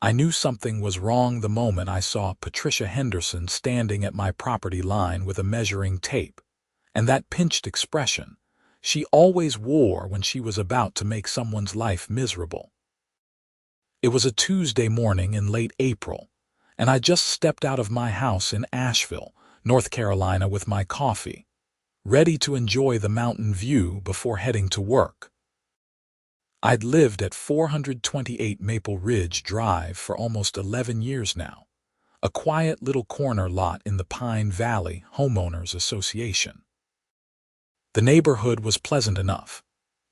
I knew something was wrong the moment I saw Patricia Henderson standing at my property line with a measuring tape, and that pinched expression she always wore when she was about to make someone's life miserable. It was a Tuesday morning in late April, and I just stepped out of my house in Asheville, North Carolina with my coffee, ready to enjoy the mountain view before heading to work. I'd lived at 428 Maple Ridge Drive for almost 11 years now, a quiet little corner lot in the Pine Valley Homeowners Association. The neighborhood was pleasant enough,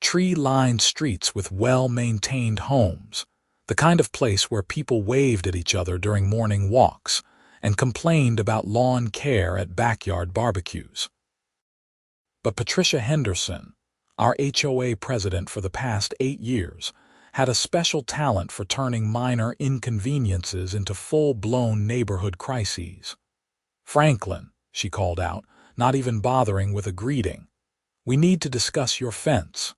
tree-lined streets with well-maintained homes, the kind of place where people waved at each other during morning walks and complained about lawn care at backyard barbecues. But Patricia Henderson, our HOA president for the past 8 years, had a special talent for turning minor inconveniences into full-blown neighborhood crises. "Franklin," she called out, not even bothering with a greeting, "we need to discuss your fence."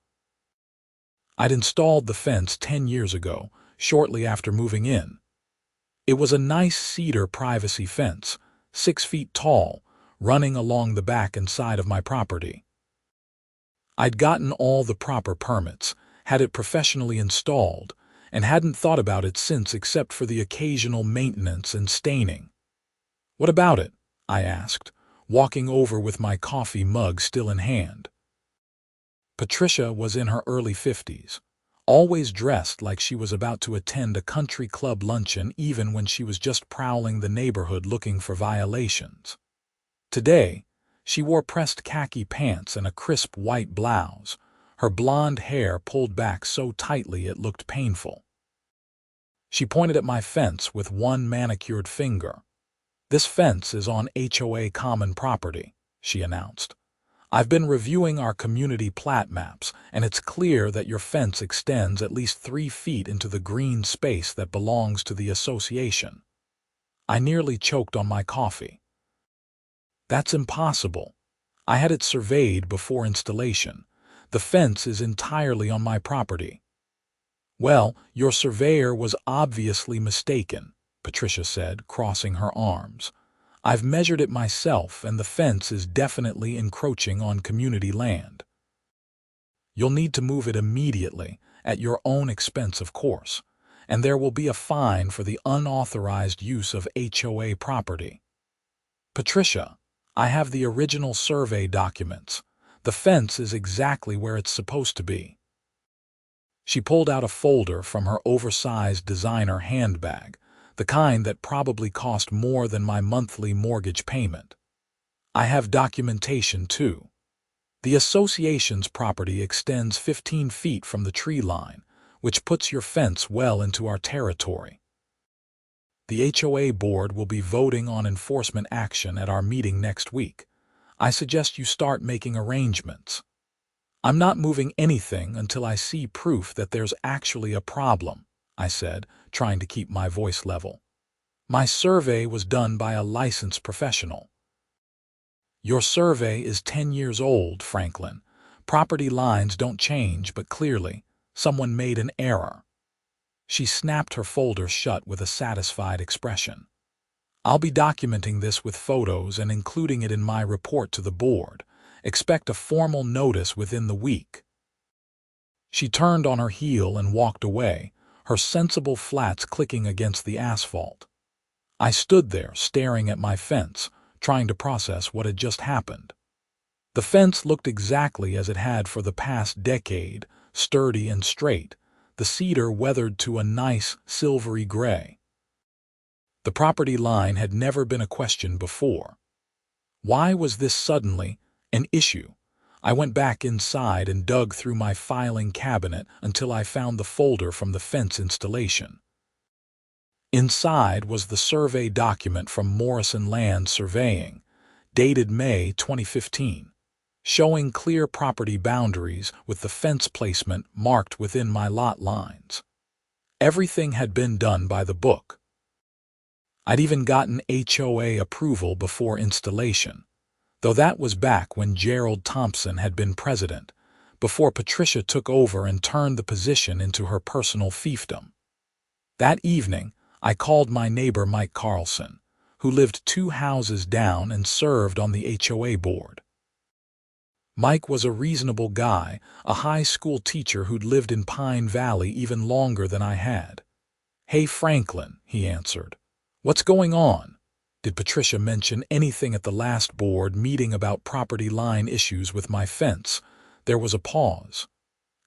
I'd installed the fence 10 years ago, shortly after moving in. It was a nice cedar privacy fence, 6 feet tall, running along the back and side of my property. I'd gotten all the proper permits, had it professionally installed, and hadn't thought about it since except for the occasional maintenance and staining. "What about it?" I asked, walking over with my coffee mug still in hand. Patricia was in her early 50s, always dressed like she was about to attend a country club luncheon even when she was just prowling the neighborhood looking for violations. Today, she wore pressed khaki pants and a crisp white blouse, her blonde hair pulled back so tightly it looked painful. She pointed at my fence with one manicured finger. "This fence is on HOA common property," she announced. "I've been reviewing our community plat maps, and it's clear that your fence extends at least 3 feet into the green space that belongs to the association." I nearly choked on my coffee. "That's impossible. I had it surveyed before installation. The fence is entirely on my property." "Well, your surveyor was obviously mistaken," Patricia said, crossing her arms. "I've measured it myself, and the fence is definitely encroaching on community land. You'll need to move it immediately, at your own expense, of course, and there will be a fine for the unauthorized use of HOA property." "Patricia, I have the original survey documents. The fence is exactly where it's supposed to be." She pulled out a folder from her oversized designer handbag, the kind that probably cost more than my monthly mortgage payment. "I have documentation, too. The association's property extends 15 feet from the tree line, which puts your fence well into our territory. The HOA board will be voting on enforcement action at our meeting next week. I suggest you start making arrangements." "I'm not moving anything until I see proof that there's actually a problem," I said, trying to keep my voice level. "My survey was done by a licensed professional." "Your survey is 10 years old, Franklin. Property lines don't change, but clearly, someone made an error." She snapped her folder shut with a satisfied expression. "I'll be documenting this with photos and including it in my report to the board. Expect a formal notice within the week." She turned on her heel and walked away, her sensible flats clicking against the asphalt. I stood there staring at my fence, trying to process what had just happened. The fence looked exactly as it had for the past decade, sturdy and straight, the cedar weathered to a nice silvery gray. The property line had never been a question before. Why was this suddenly an issue? I went back inside and dug through my filing cabinet until I found the folder from the fence installation. Inside was the survey document from Morrison Land Surveying, dated May 2015, showing clear property boundaries with the fence placement marked within my lot lines. Everything had been done by the book. I'd even gotten HOA approval before installation, though that was back when Gerald Thompson had been president, before Patricia took over and turned the position into her personal fiefdom. That evening, I called my neighbor Mike Carlson, who lived 2 houses down and served on the HOA board. Mike was a reasonable guy, a high school teacher who'd lived in Pine Valley even longer than I had. "Hey Franklin," he answered. "What's going on? Did Patricia mention anything at the last board meeting about property line issues with my fence?" There was a pause.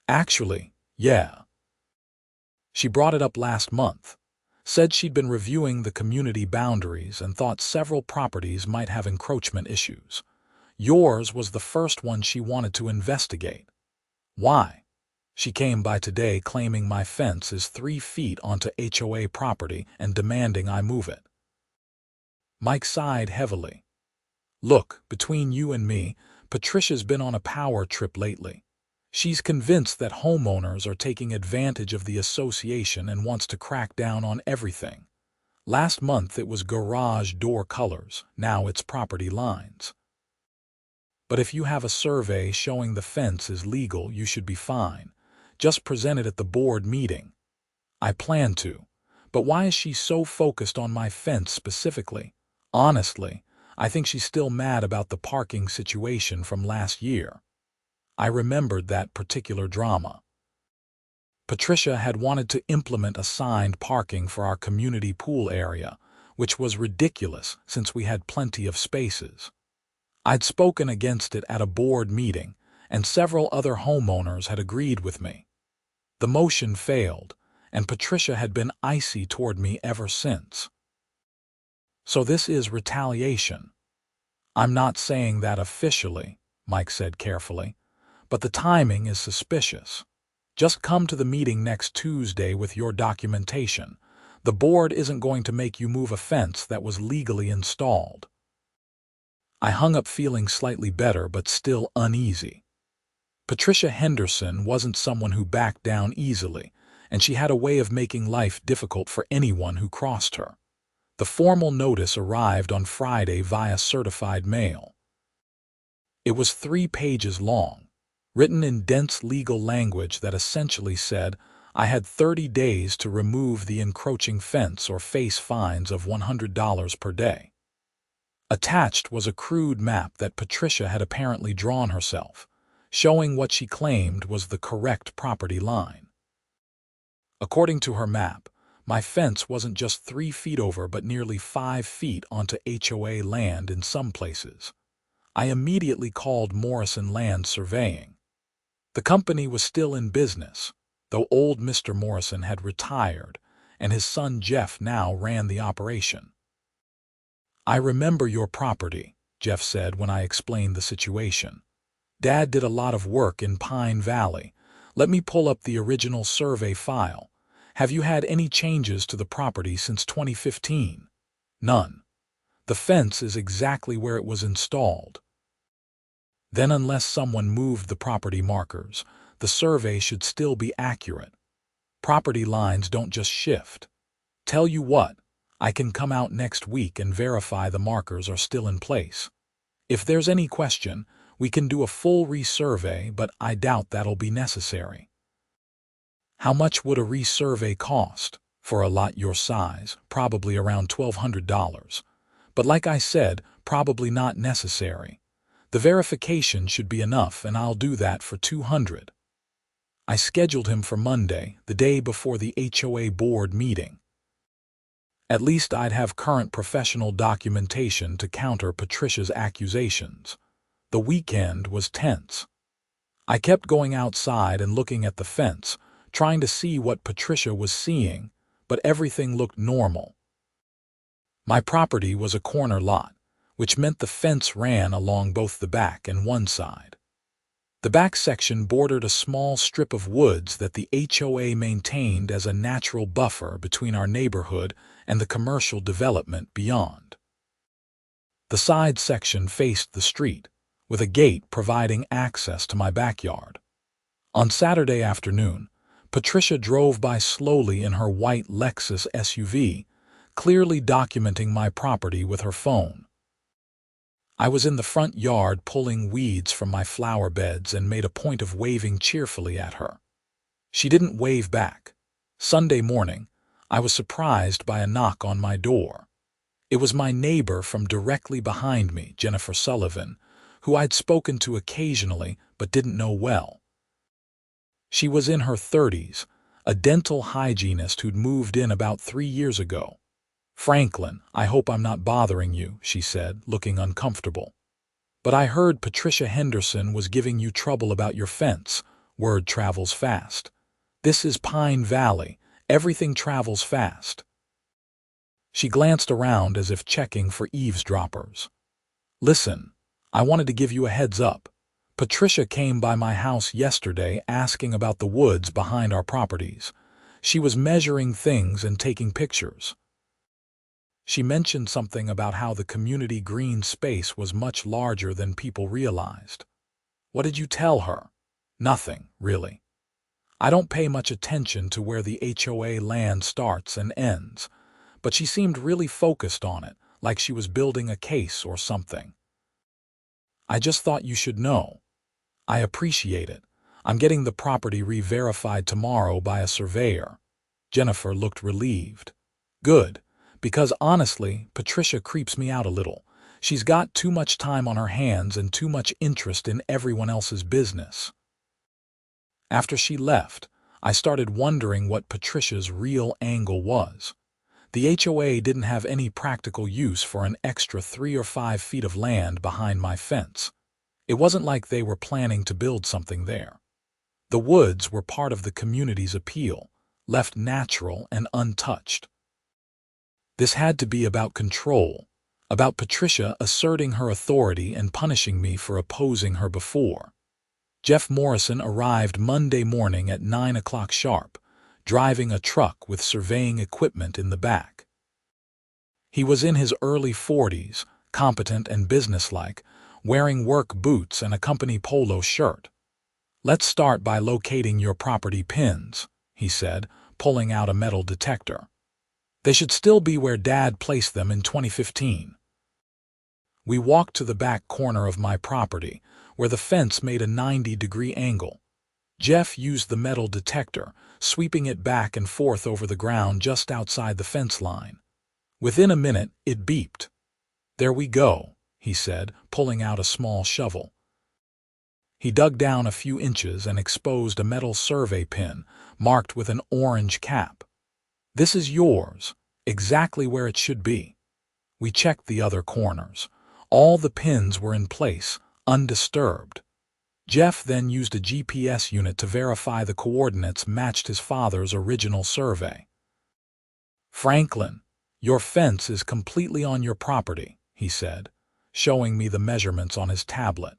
"Actually, yeah. She brought it up last month. Said she'd been reviewing the community boundaries and thought several properties might have encroachment issues. Yours was the first one she wanted to investigate. Why? She came by today claiming my fence is 3 feet onto HOA property and demanding I move it." Mike sighed heavily. "Look, between you and me, Patricia's been on a power trip lately. She's convinced that homeowners are taking advantage of the association and wants to crack down on everything. Last month it was garage door colors, now it's property lines. But if you have a survey showing the fence is legal, you should be fine. Just present it at the board meeting." "I plan to. But why is she so focused on my fence specifically? Honestly, I think she's still mad about the parking situation from last year." I remembered that particular drama. Patricia had wanted to implement assigned parking for our community pool area, which was ridiculous since we had plenty of spaces. I'd spoken against it at a board meeting, and several other homeowners had agreed with me. The motion failed, and Patricia had been icy toward me ever since. "So this is retaliation." "I'm not saying that officially," Mike said carefully, "but the timing is suspicious. Just come to the meeting next Tuesday with your documentation. The board isn't going to make you move a fence that was legally installed." I hung up feeling slightly better but still uneasy. Patricia Henderson wasn't someone who backed down easily, and she had a way of making life difficult for anyone who crossed her. The formal notice arrived on Friday via certified mail. It was 3 pages long, written in dense legal language that essentially said I had 30 days to remove the encroaching fence or face fines of $100 per day. Attached was a crude map that Patricia had apparently drawn herself, showing what she claimed was the correct property line. According to her map, my fence wasn't just 3 feet over but nearly 5 feet onto HOA land in some places. I immediately called Morrison Land Surveying. The company was still in business, though old Mr. Morrison had retired, and his son Jeff now ran the operation. "I remember your property," Jeff said when I explained the situation. "Dad did a lot of work in Pine Valley. Let me pull up the original survey file. Have you had any changes to the property since 2015? "None. The fence is exactly where it was installed." Then unless someone moved the property markers, the survey should still be accurate. Property lines don't just shift. Tell you what, I can come out next week and verify the markers are still in place. If there's any question, we can do a full resurvey, but I doubt that'll be necessary. "How much would a resurvey cost?" "For a lot your size, probably around $1,200. But like I said, probably not necessary. The verification should be enough, and I'll do that for $200. I scheduled him for Monday, the day before the HOA board meeting. At least I'd have current professional documentation to counter Patricia's accusations. The weekend was tense. I kept going outside and looking at the fence, trying to see what Patricia was seeing, but everything looked normal. My property was a corner lot, which meant the fence ran along both the back and one side. The back section bordered a small strip of woods that the HOA maintained as a natural buffer between our neighborhood and the commercial development beyond. The side section faced the street, with a gate providing access to my backyard. On Saturday afternoon, Patricia drove by slowly in her white Lexus SUV, clearly documenting my property with her phone. I was in the front yard pulling weeds from my flower beds and made a point of waving cheerfully at her. She didn't wave back. Sunday morning, I was surprised by a knock on my door. It was my neighbor from directly behind me, Jennifer Sullivan, who I'd spoken to occasionally but didn't know well. She was in her 30s, a dental hygienist who'd moved in about 3 years ago. "Franklin, I hope I'm not bothering you," she said, looking uncomfortable. "But I heard Patricia Henderson was giving you trouble about your fence. Word travels fast. This is Pine Valley. Everything travels fast." She glanced around as if checking for eavesdroppers. "Listen, I wanted to give you a heads up. Patricia came by my house yesterday asking about the woods behind our properties. She was measuring things and taking pictures. She mentioned something about how the community green space was much larger than people realized." "What did you tell her?" "Nothing, really. I don't pay much attention to where the HOA land starts and ends, but she seemed really focused on it, like she was building a case or something. I just thought you should know. I appreciate it. I'm getting the property re-verified tomorrow by a surveyor." Jennifer looked relieved. "Good, because honestly, Patricia creeps me out a little. She's got too much time on her hands and too much interest in everyone else's business." After she left, I started wondering what Patricia's real angle was. The HOA didn't have any practical use for an extra 3 or 5 feet of land behind my fence. It wasn't like they were planning to build something there. The woods were part of the community's appeal, left natural and untouched. This had to be about control, about Patricia asserting her authority and punishing me for opposing her before. Jeff Morrison arrived Monday morning at 9 o'clock sharp, driving a truck with surveying equipment in the back. He was in his early 40s, competent and businesslike, wearing work boots and a company polo shirt. "Let's start by locating your property pins," he said, pulling out a metal detector. "They should still be where Dad placed them in 2015. We walked to the back corner of my property, where the fence made a 90-degree angle. Jeff used the metal detector, sweeping it back and forth over the ground just outside the fence line. Within a minute, it beeped. "There we go," he said, pulling out a small shovel. He dug down a few inches and exposed a metal survey pin, marked with an orange cap. "This is yours, exactly where it should be." We checked the other corners. All the pins were in place, undisturbed. Jeff then used a GPS unit to verify the coordinates matched his father's original survey. "Franklin, your fence is completely on your property," he said, showing me the measurements on his tablet.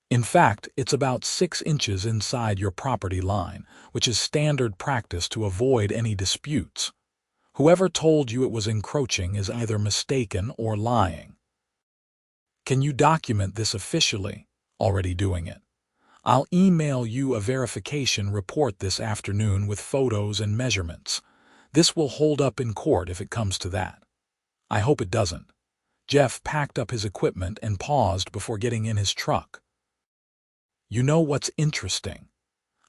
"In fact, it's about 6 inches inside your property line, which is standard practice to avoid any disputes. Whoever told you it was encroaching is either mistaken or lying. Can you document this officially?" "Already doing it. I'll email you a verification report this afternoon with photos and measurements. This will hold up in court if it comes to that." "I hope it doesn't." Jeff packed up his equipment and paused before getting in his truck. "You know what's interesting?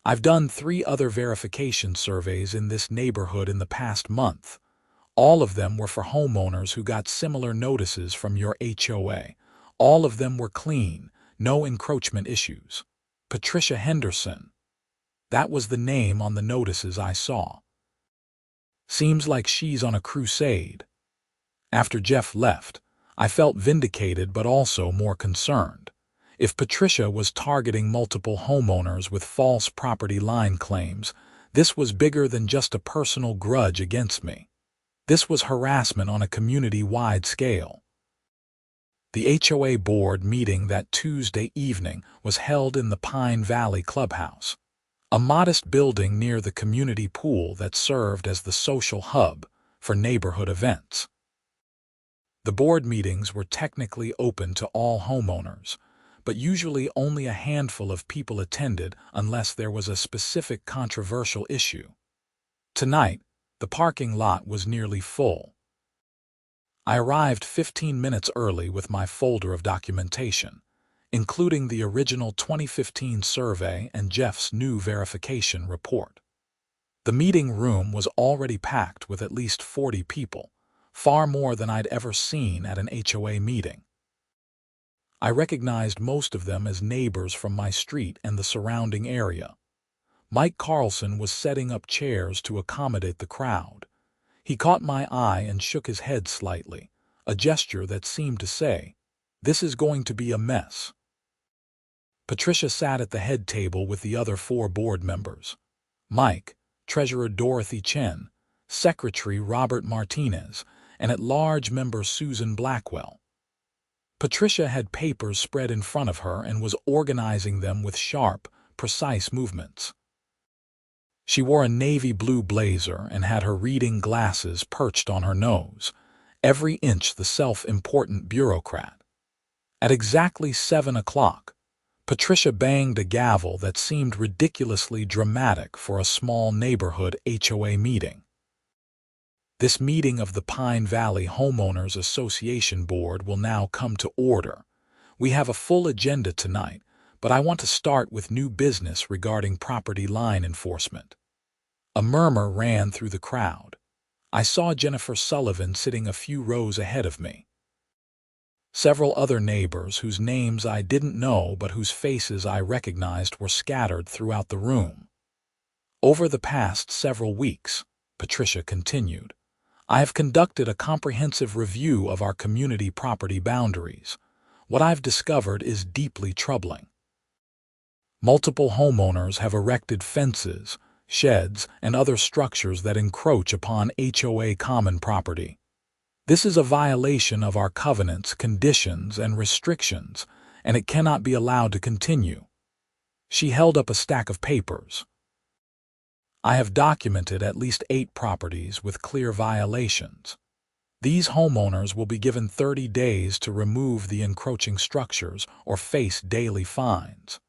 I've done 3 other verification surveys in this neighborhood in the past month. All of them were for homeowners who got similar notices from your HOA. All of them were clean, no encroachment issues. Patricia Henderson. That was the name on the notices I saw. Seems like she's on a crusade." After Jeff left, I felt vindicated but also more concerned. If Patricia was targeting multiple homeowners with false property line claims, this was bigger than just a personal grudge against me. This was harassment on a community-wide scale. The HOA board meeting that Tuesday evening was held in the Pine Valley Clubhouse, a modest building near the community pool that served as the social hub for neighborhood events. The board meetings were technically open to all homeowners, but usually only a handful of people attended unless there was a specific controversial issue. Tonight, the parking lot was nearly full. I arrived 15 minutes early with my folder of documentation, including the original 2015 survey and Jeff's new verification report. The meeting room was already packed with at least 40 people, far more than I'd ever seen at an HOA meeting. I recognized most of them as neighbors from my street and the surrounding area. Mike Carlson was setting up chairs to accommodate the crowd. He caught my eye and shook his head slightly, a gesture that seemed to say, "This is going to be a mess." Patricia sat at the head table with the other 4 board members. Mike, Treasurer Dorothy Chen, Secretary Robert Martinez, and at-large member Susan Blackwell. Patricia had papers spread in front of her and was organizing them with sharp, precise movements. She wore a navy blue blazer and had her reading glasses perched on her nose, every inch the self-important bureaucrat. At exactly 7 o'clock, Patricia banged a gavel that seemed ridiculously dramatic for a small neighborhood HOA meeting. This meeting of the Pine Valley Homeowners Association Board will now come to order. We have a full agenda tonight, but I want to start with new business regarding property line enforcement. A murmur ran through the crowd. I saw Jennifer Sullivan sitting a few rows ahead of me. Several other neighbors whose names I didn't know but whose faces I recognized were scattered throughout the room. Over the past several weeks, Patricia continued, I have conducted a comprehensive review of our community property boundaries. What I've discovered is deeply troubling. Multiple homeowners have erected fences, sheds, and other structures that encroach upon HOA common property. This is a violation of our covenants, conditions, and restrictions, and it cannot be allowed to continue. She held up a stack of papers. I have documented at least 8 properties with clear violations. These homeowners will be given 30 days to remove the encroaching structures or face daily fines.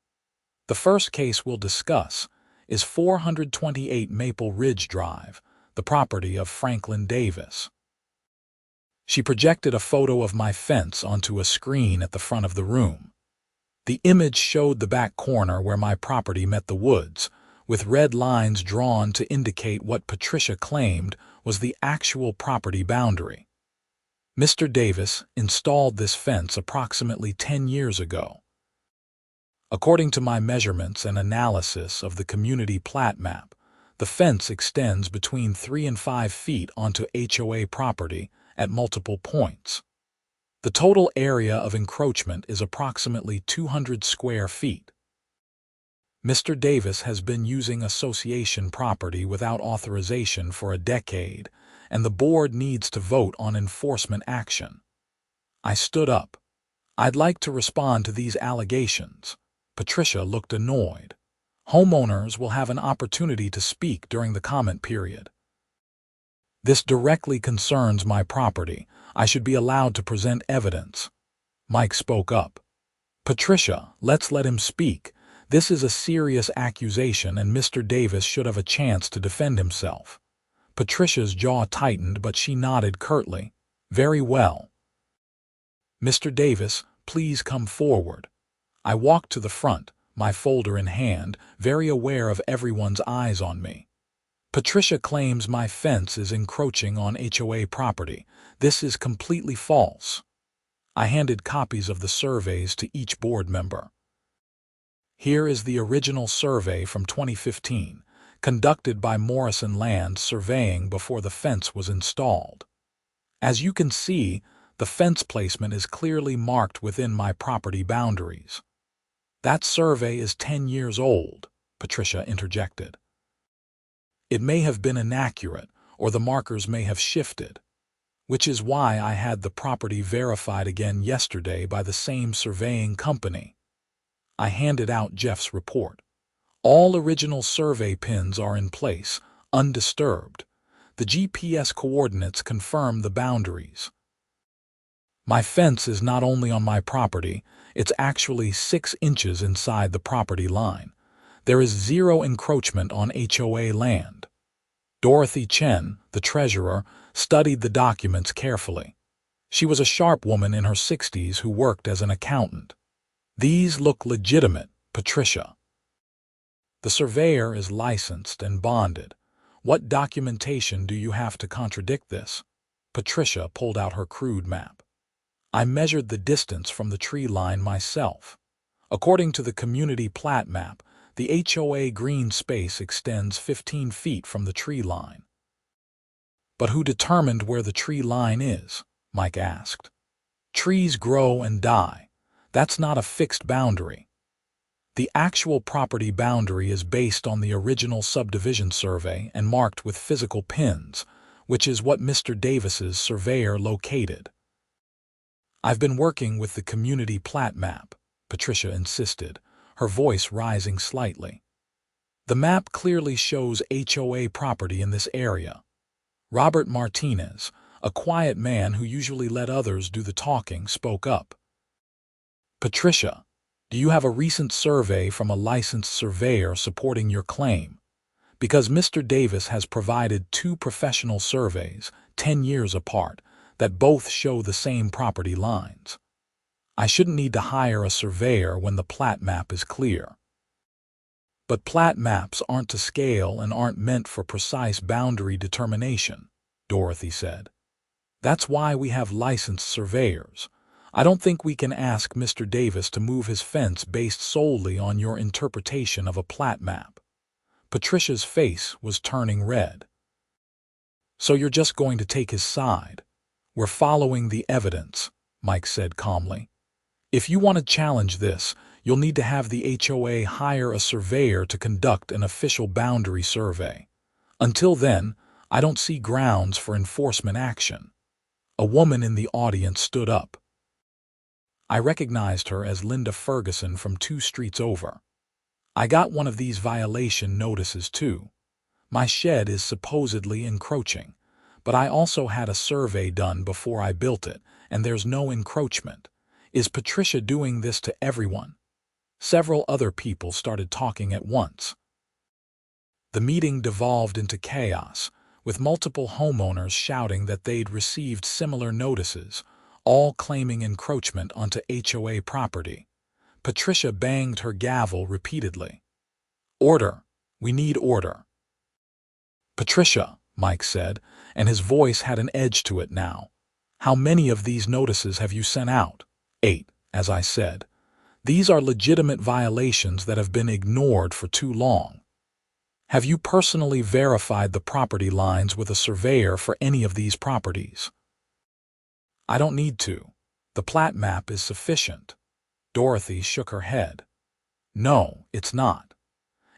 The first case we'll discuss is 428 Maple Ridge Drive, the property of Franklin Davis. She projected a photo of my fence onto a screen at the front of the room. The image showed the back corner where my property met the woods, with red lines drawn to indicate what Patricia claimed was the actual property boundary. Mr. Davis installed this fence approximately 10 years ago. According to my measurements and analysis of the community plat map, the fence extends between 3 and 5 feet onto HOA property at multiple points. The total area of encroachment is approximately 200 square feet. Mr. Davis has been using association property without authorization for a decade, and the board needs to vote on enforcement action. I stood up. I'd like to respond to these allegations. Patricia looked annoyed. Homeowners will have an opportunity to speak during the comment period. This directly concerns my property. I should be allowed to present evidence. Mike spoke up. Patricia, let's let him speak. This is a serious accusation and Mr. Davis should have a chance to defend himself. Patricia's jaw tightened, but she nodded curtly. Very well. Mr. Davis, please come forward. I walked to the front, my folder in hand, very aware of everyone's eyes on me. Patricia claims my fence is encroaching on HOA property. This is completely false. I handed copies of the surveys to each board member. Here is the original survey from 2015, conducted by Morrison Land Surveying before the fence was installed. As you can see, the fence placement is clearly marked within my property boundaries. That survey is 10 years old, Patricia interjected. It may have been inaccurate, or the markers may have shifted, which is why I had the property verified again yesterday by the same surveying company. I handed out Jeff's report. All original survey pins are in place, undisturbed. The GPS coordinates confirm the boundaries. My fence is not only on my property, it's actually 6 inches inside the property line. There is 0 encroachment on HOA land. Dorothy Chen, the treasurer, studied the documents carefully. She was a sharp woman in her 60s who worked as an accountant. These look legitimate, Patricia. The surveyor is licensed and bonded. What documentation do you have to contradict this? Patricia pulled out her crude map. I measured the distance from the tree line myself. According to the community plat map, the HOA green space extends 15 feet from the tree line. But who determined where the tree line is? Mike asked. Trees grow and die. That's not a fixed boundary. The actual property boundary is based on the original subdivision survey and marked with physical pins, which is what Mr. Davis's surveyor located. I've been working with the community plat map, Patricia insisted, her voice rising slightly. The map clearly shows HOA property in this area. Robert Martinez, a quiet man who usually let others do the talking, spoke up. Patricia, do you have a recent survey from a licensed surveyor supporting your claim? Because Mr. Davis has provided 2 professional surveys, 10 years apart, that both show the same property lines. I shouldn't need to hire a surveyor when the plat map is clear. But plat maps aren't to scale and aren't meant for precise boundary determination, Dorothy said. That's why we have licensed surveyors. I don't think we can ask Mr. Davis to move his fence based solely on your interpretation of a plat map. Patricia's face was turning red. So you're just going to take his side? We're following the evidence, Mike said calmly. If you want to challenge this, you'll need to have the HOA hire a surveyor to conduct an official boundary survey. Until then, I don't see grounds for enforcement action. A woman in the audience stood up. I recognized her as Linda Ferguson from 2 streets over. I got one of these violation notices too. My shed is supposedly encroaching, but I also had a survey done before I built it, and there's no encroachment. Is Patricia doing this to everyone? Several other people started talking at once. The meeting devolved into chaos, with multiple homeowners shouting that they'd received similar notices, all claiming encroachment onto HOA property. Patricia banged her gavel repeatedly. Order! We need order! Patricia, Mike said, and his voice had an edge to it now. How many of these notices have you sent out? 8, as I said. These are legitimate violations that have been ignored for too long. Have you personally verified the property lines with a surveyor for any of these properties? I don't need to. The plat map is sufficient. Dorothy shook her head. No, it's not.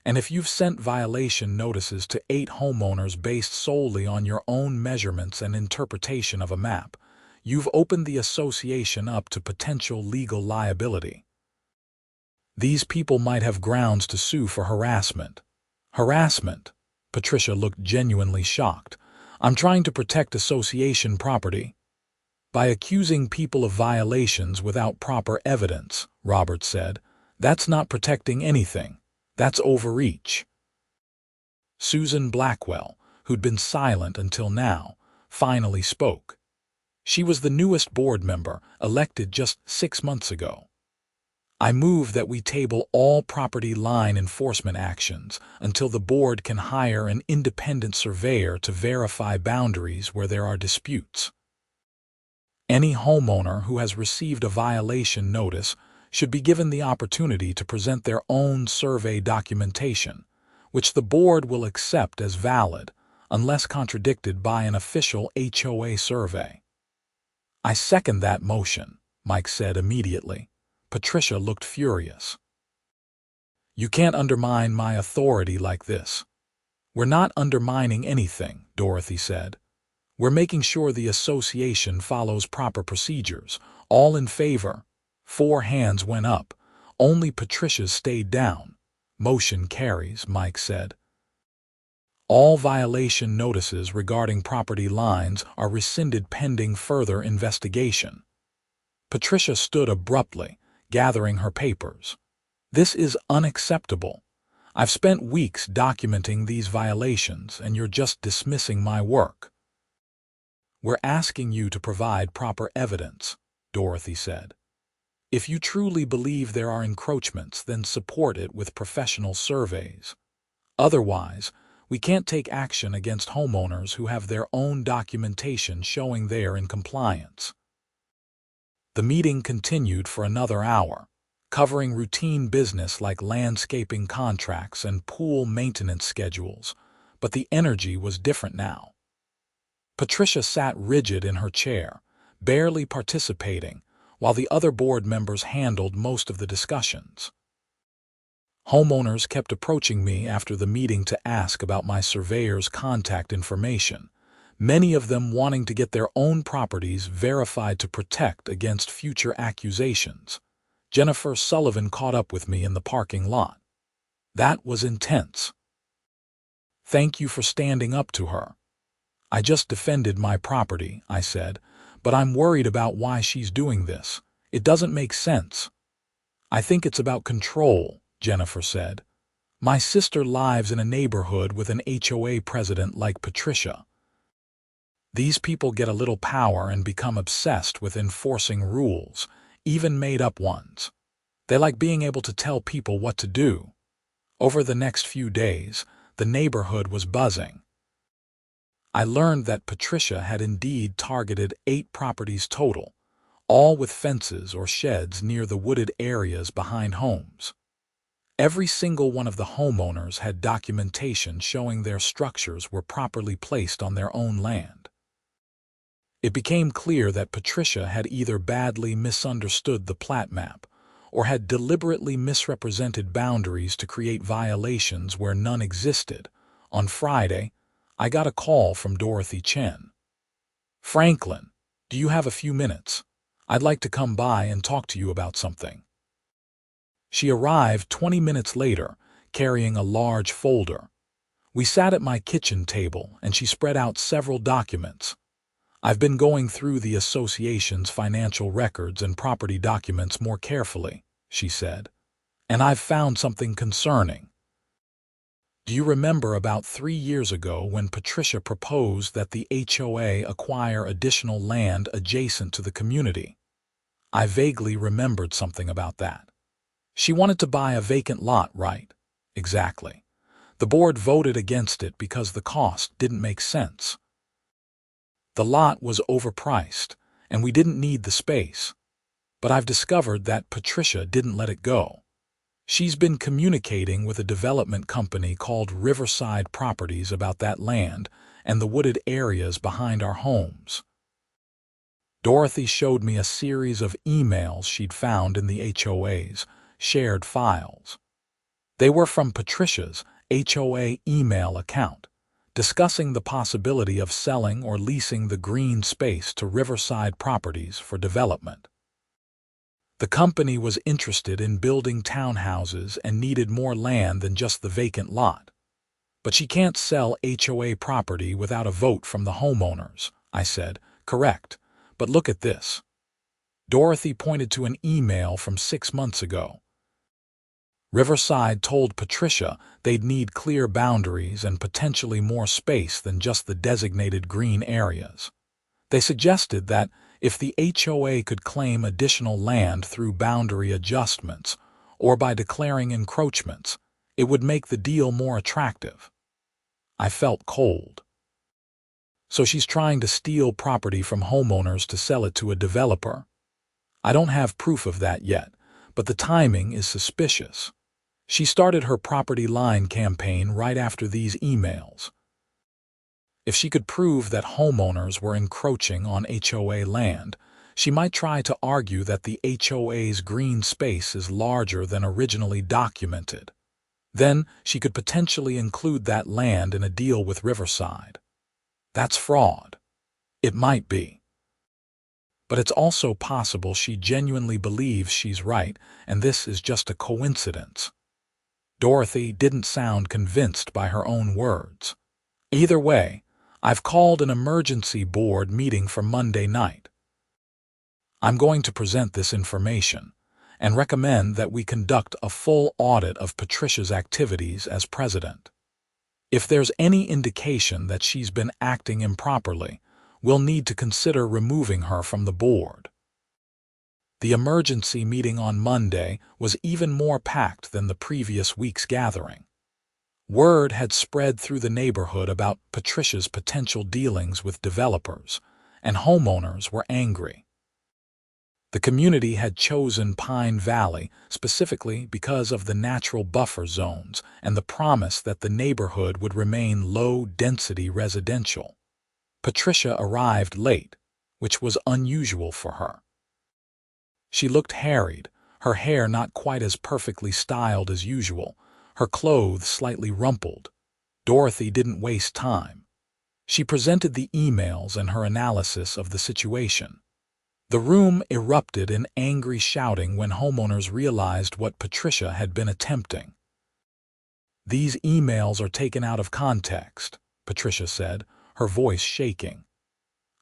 And if you've sent violation notices to 8 homeowners based solely on your own measurements and interpretation of a map, you've opened the association up to potential legal liability. These people might have grounds to sue for harassment. Harassment? Patricia looked genuinely shocked. I'm trying to protect association property. By accusing people of violations without proper evidence, Robert said, that's not protecting anything. That's overreach. Susan Blackwell, who'd been silent until now, finally spoke. She was the newest board member, elected just 6 months ago. I move that we table all property line enforcement actions until the board can hire an independent surveyor to verify boundaries where there are disputes. Any homeowner who has received a violation notice should be given the opportunity to present their own survey documentation, which the board will accept as valid unless contradicted by an official HOA survey. I second that motion, Mike said immediately. Patricia looked furious. You can't undermine my authority like this. We're not undermining anything, Dorothy said. We're making sure the association follows proper procedures. All in favor? 4 hands went up. Only Patricia's stayed down. Motion carries, Mike said. All violation notices regarding property lines are rescinded pending further investigation. Patricia stood abruptly, gathering her papers. This is unacceptable. I've spent weeks documenting these violations, and you're just dismissing my work. We're asking you to provide proper evidence, Dorothy said. If you truly believe there are encroachments, then support it with professional surveys. Otherwise, We can't take action against homeowners who have their own documentation showing they're in compliance. The meeting continued for another hour, covering routine business like landscaping contracts and pool maintenance schedules, but the energy was different now. Patricia sat rigid in her chair, barely participating, while the other board members handled most of the discussions. Homeowners kept approaching me after the meeting to ask about my surveyor's contact information, many of them wanting to get their own properties verified to protect against future accusations. Jennifer Sullivan caught up with me in the parking lot. That was intense. "Thank you for standing up to her." "I just defended my property," I said, "but I'm worried about why she's doing this. It doesn't make sense." "I think it's about control," Jennifer said. "My sister lives in a neighborhood with an HOA president like Patricia. These people get a little power and become obsessed with enforcing rules, even made-up ones. They like being able to tell people what to do." Over the next few days, the neighborhood was buzzing. I learned that Patricia had indeed targeted 8 properties total, all with fences or sheds near the wooded areas behind homes. Every single one of the homeowners had documentation showing their structures were properly placed on their own land. It became clear that Patricia had either badly misunderstood the plat map or had deliberately misrepresented boundaries to create violations where none existed. On Friday, I got a call from Dorothy Chen. "Franklin, do you have a few minutes? I'd like to come by and talk to you about something." She arrived 20 minutes later, carrying a large folder. We sat at my kitchen table, and she spread out several documents. "I've been going through the association's financial records and property documents more carefully," she said, "and I've found something concerning. Do you remember about 3 years ago when Patricia proposed that the HOA acquire additional land adjacent to the community?" I vaguely remembered something about that. "She wanted to buy a vacant lot, right?" "Exactly. The board voted against it because the cost didn't make sense. The lot was overpriced, and we didn't need the space. But I've discovered that Patricia didn't let it go. She's been communicating with a development company called Riverside Properties about that land and the wooded areas behind our homes." Dorothy showed me a series of emails she'd found in the HOA's shared files. They were from Patricia's HOA email account, discussing the possibility of selling or leasing the green space to Riverside Properties for development. The company was interested in building townhouses and needed more land than just the vacant lot. "But she can't sell HOA property without a vote from the homeowners," I said. "Correct. But look at this." Dorothy pointed to an email from 6 months ago. Riverside told Patricia they'd need clear boundaries and potentially more space than just the designated green areas. They suggested that if the HOA could claim additional land through boundary adjustments or by declaring encroachments, it would make the deal more attractive. I felt cold. So she's trying to steal property from homeowners to sell it to a developer. I don't have proof of that yet, but the timing is suspicious. She started her property line campaign right after these emails. If she could prove that homeowners were encroaching on HOA land, she might try to argue that the HOA's green space is larger than originally documented. Then she could potentially include that land in a deal with Riverside. That's fraud. It might be. But it's also possible she genuinely believes she's right, and this is just a coincidence. Dorothy didn't sound convinced by her own words. Either way, I've called an emergency board meeting for Monday night. I'm going to present this information and recommend that we conduct a full audit of Patricia's activities as president. If there's any indication that she's been acting improperly, we'll need to consider removing her from the board. The emergency meeting on Monday was even more packed than the previous week's gathering. Word had spread through the neighborhood about Patricia's potential dealings with developers, and homeowners were angry. The community had chosen Pine Valley specifically because of the natural buffer zones and the promise that the neighborhood would remain low-density residential. Patricia arrived late, which was unusual for her. She looked harried, her hair not quite as perfectly styled as usual, her clothes slightly rumpled. Dorothy didn't waste time. She presented the emails and her analysis of the situation. The room erupted in angry shouting when homeowners realized what Patricia had been attempting. "These emails are taken out of context," Patricia said, her voice shaking.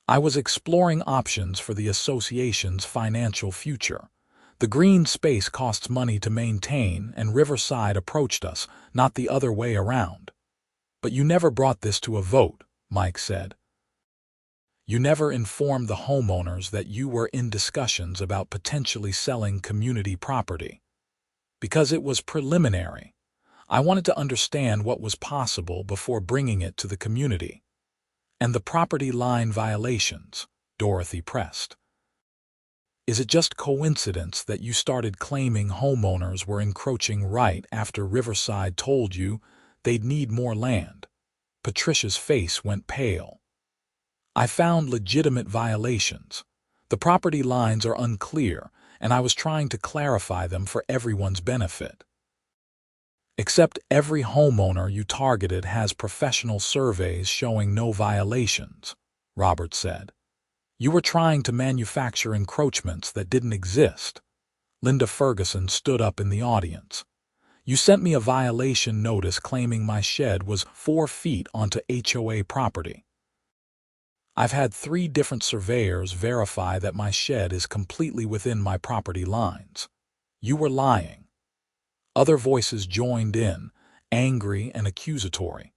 "I was exploring options for the association's financial future. The green space costs money to maintain, and Riverside approached us, not the other way around." "But you never brought this to a vote," Mike said. "You never informed the homeowners that you were in discussions about potentially selling community property." "Because it was preliminary. I wanted to understand what was possible before bringing it to the community." "And the property line violations," Dorothy pressed. "Is it just coincidence that you started claiming homeowners were encroaching right after Riverside told you they'd need more land?" Patricia's face went pale. "I found legitimate violations. The property lines are unclear, and I was trying to clarify them for everyone's benefit." "Except every homeowner you targeted has professional surveys showing no violations," Robert said. "You were trying to manufacture encroachments that didn't exist." Linda Ferguson stood up in the audience. "You sent me a violation notice claiming my shed was 4 feet onto HOA property. I've had 3 different surveyors verify that my shed is completely within my property lines. You were lying." Other voices joined in, angry and accusatory.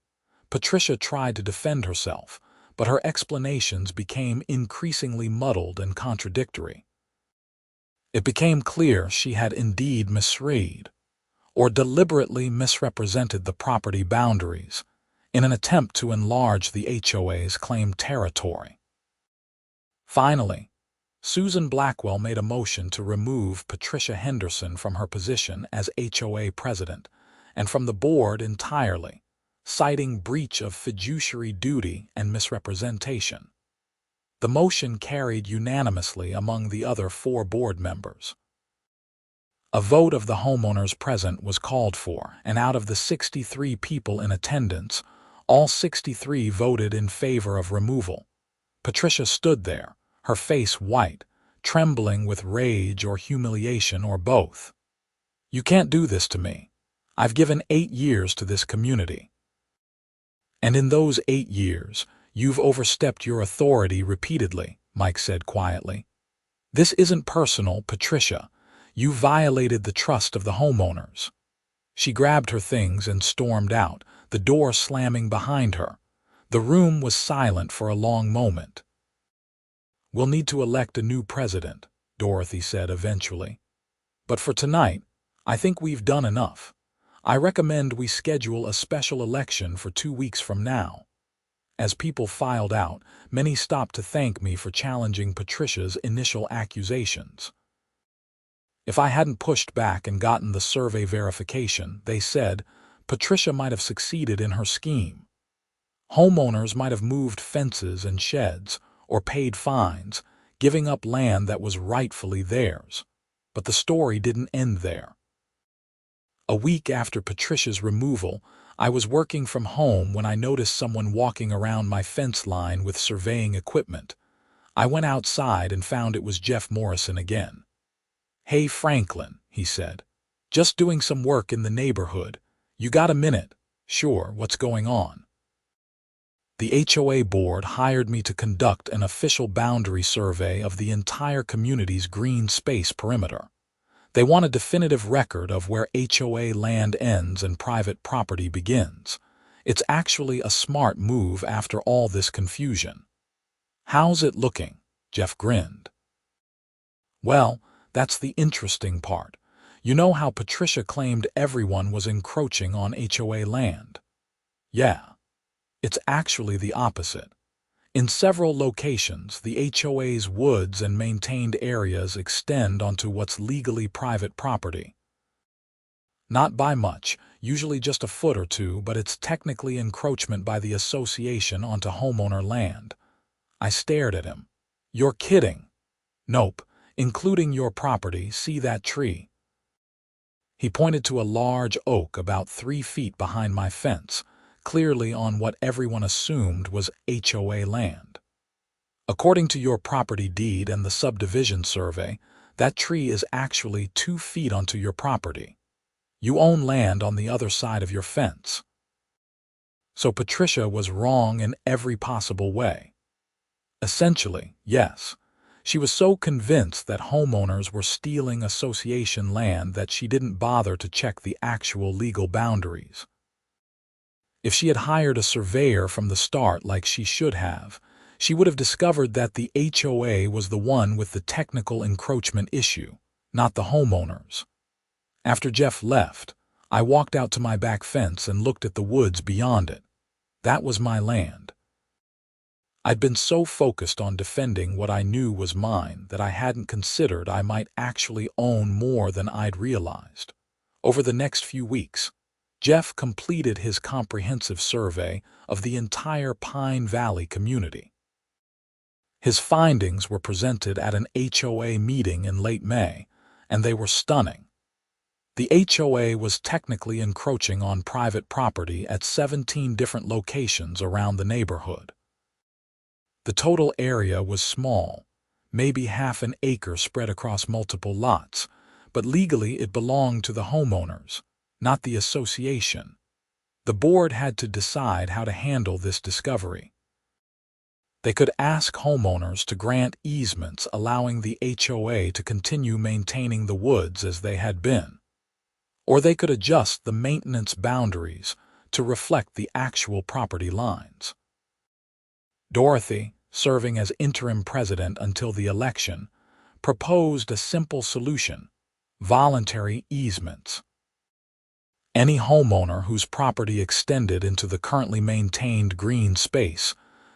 Patricia tried to defend herself, but her explanations became increasingly muddled and contradictory. It became clear she had indeed misread, or deliberately misrepresented the property boundaries, in an attempt to enlarge the HOA's claimed territory. Finally, Susan Blackwell made a motion to remove Patricia Henderson from her position as HOA president and from the board entirely, citing breach of fiduciary duty and misrepresentation. The motion carried unanimously among the other 4 board members. A vote of the homeowners present was called for, and out of the 63 people in attendance, all 63 voted in favor of removal. Patricia stood there, her face white, trembling with rage or humiliation or both. "You can't do this to me. I've given 8 years to this community. And in those 8 years, you've overstepped your authority repeatedly," Mike said quietly. "This isn't personal, Patricia. You violated the trust of the homeowners." She grabbed her things and stormed out, the door slamming behind her. The room was silent for a long moment. "We'll need to elect a new president," Dorothy said eventually. "But for tonight, I think we've done enough. I recommend we schedule a special election for 2 weeks from now." As people filed out, many stopped to thank me for challenging Patricia's initial accusations. If I hadn't pushed back and gotten the survey verification, they said, Patricia might have succeeded in her scheme. Homeowners might have moved fences and sheds, or paid fines, giving up land that was rightfully theirs. But the story didn't end there. A week after Patricia's removal, I was working from home when I noticed someone walking around my fence line with surveying equipment. I went outside and found it was Jeff Morrison again. "Hey Franklin," he said. "Just doing some work in the neighborhood. You got a minute?" "Sure, what's going on?" "The HOA board hired me to conduct an official boundary survey of the entire community's green space perimeter. They want a definitive record of where HOA land ends and private property begins. It's actually a smart move after all this confusion." "How's it looking?" Jeff grinned. "Well, that's the interesting part. You know how Patricia claimed everyone was encroaching on HOA land? Yeah, it's actually the opposite. In several locations, the HOA's woods and maintained areas extend onto what's legally private property. Not by much, usually just a foot or two, but it's technically encroachment by the association onto homeowner land. I stared at him. You're kidding. Nope, including your property, see that tree. He pointed to a large oak about 3 feet behind my fence, clearly on what everyone assumed was HOA land. According to your property deed and the subdivision survey, that tree is actually 2 feet onto your property. You own land on the other side of your fence. So Patricia was wrong in every possible way. Essentially, yes. She was so convinced that homeowners were stealing association land that she didn't bother to check the actual legal boundaries. If she had hired a surveyor from the start like she should have, she would have discovered that the HOA was the one with the technical encroachment issue, not the homeowners. After Jeff left, I walked out to my back fence and looked at the woods beyond it. That was my land. I'd been so focused on defending what I knew was mine that I hadn't considered I might actually own more than I'd realized. Over the next few weeks, Jeff completed his comprehensive survey of the entire Pine Valley community. His findings were presented at an HOA meeting in late May, and they were stunning. The HOA was technically encroaching on private property at 17 different locations around the neighborhood. The total area was small, maybe half an acre spread across multiple lots, but legally it belonged to the homeowners, not the association. The board had to decide how to handle this discovery. They could ask homeowners to grant easements allowing the HOA to continue maintaining the woods as they had been, or they could adjust the maintenance boundaries to reflect the actual property lines. Dorothy, serving as interim president until the election, proposed a simple solution: voluntary easements. Any homeowner whose property extended into the currently maintained green space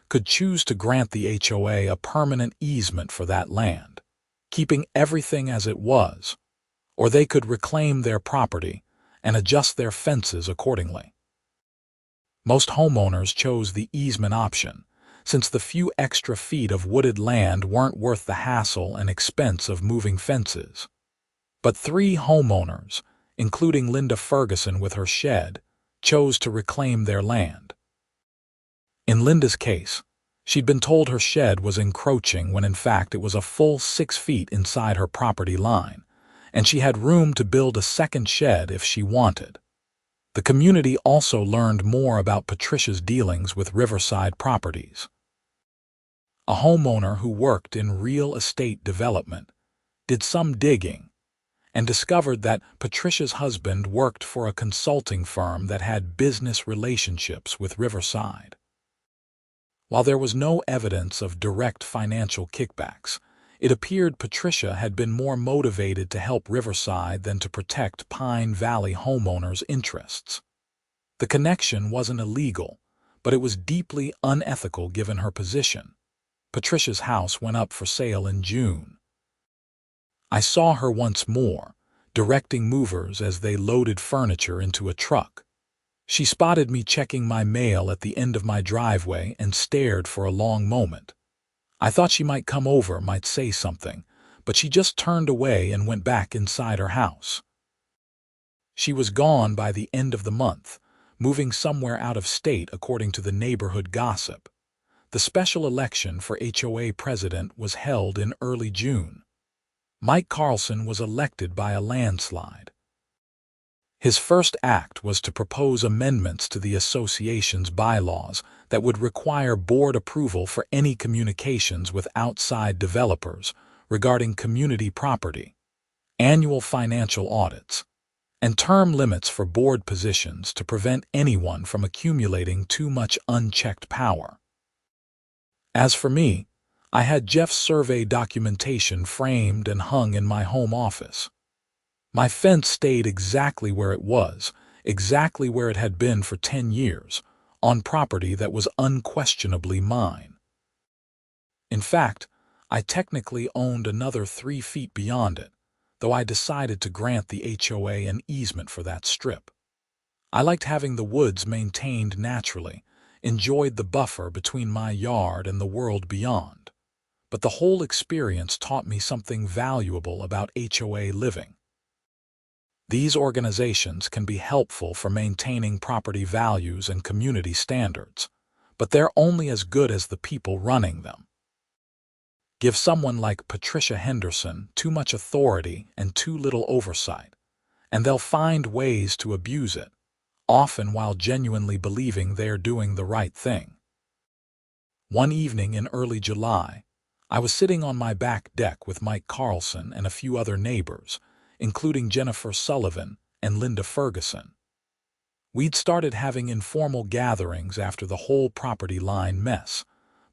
could choose to grant the HOA a permanent easement for that land, keeping everything as it was, or they could reclaim their property and adjust their fences accordingly. Most homeowners chose the easement option, since the few extra feet of wooded land weren't worth the hassle and expense of moving fences. But 3 homeowners, including Linda Ferguson with her shed, chose to reclaim their land. In Linda's case, she'd been told her shed was encroaching when in fact it was a full 6 feet inside her property line, and she had room to build a second shed if she wanted. The community also learned more about Patricia's dealings with Riverside Properties. A homeowner who worked in real estate development did some digging and discovered that Patricia's husband worked for a consulting firm that had business relationships with Riverside. While there was no evidence of direct financial kickbacks, it appeared Patricia had been more motivated to help Riverside than to protect Pine Valley homeowners' interests. The connection wasn't illegal, but it was deeply unethical given her position. Patricia's house went up for sale in June. I saw her once more, directing movers as they loaded furniture into a truck. She spotted me checking my mail at the end of my driveway and stared for a long moment. I thought she might come over, might say something, but she just turned away and went back inside her house. She was gone by the end of the month, moving somewhere out of state according to the neighborhood gossip. The special election for HOA president was held in early June. Mike Carlson was elected by a landslide. His first act was to propose amendments to the association's bylaws that would require board approval for any communications with outside developers regarding community property, annual financial audits, and term limits for board positions to prevent anyone from accumulating too much unchecked power. As for me, I had Jeff's survey documentation framed and hung in my home office. My fence stayed exactly where it was, exactly where it had been for 10 years, on property that was unquestionably mine. In fact, I technically owned another 3 feet beyond it, though I decided to grant the HOA an easement for that strip. I liked having the woods maintained naturally, enjoyed the buffer between my yard and the world beyond. But the whole experience taught me something valuable about HOA living. These organizations can be helpful for maintaining property values and community standards, but they're only as good as the people running them. Give someone like Patricia Henderson too much authority and too little oversight, and they'll find ways to abuse it, often while genuinely believing they're doing the right thing. One evening in early July, I was sitting on my back deck with Mike Carlson and a few other neighbors, including Jennifer Sullivan and Linda Ferguson. We'd started having informal gatherings after the whole property line mess,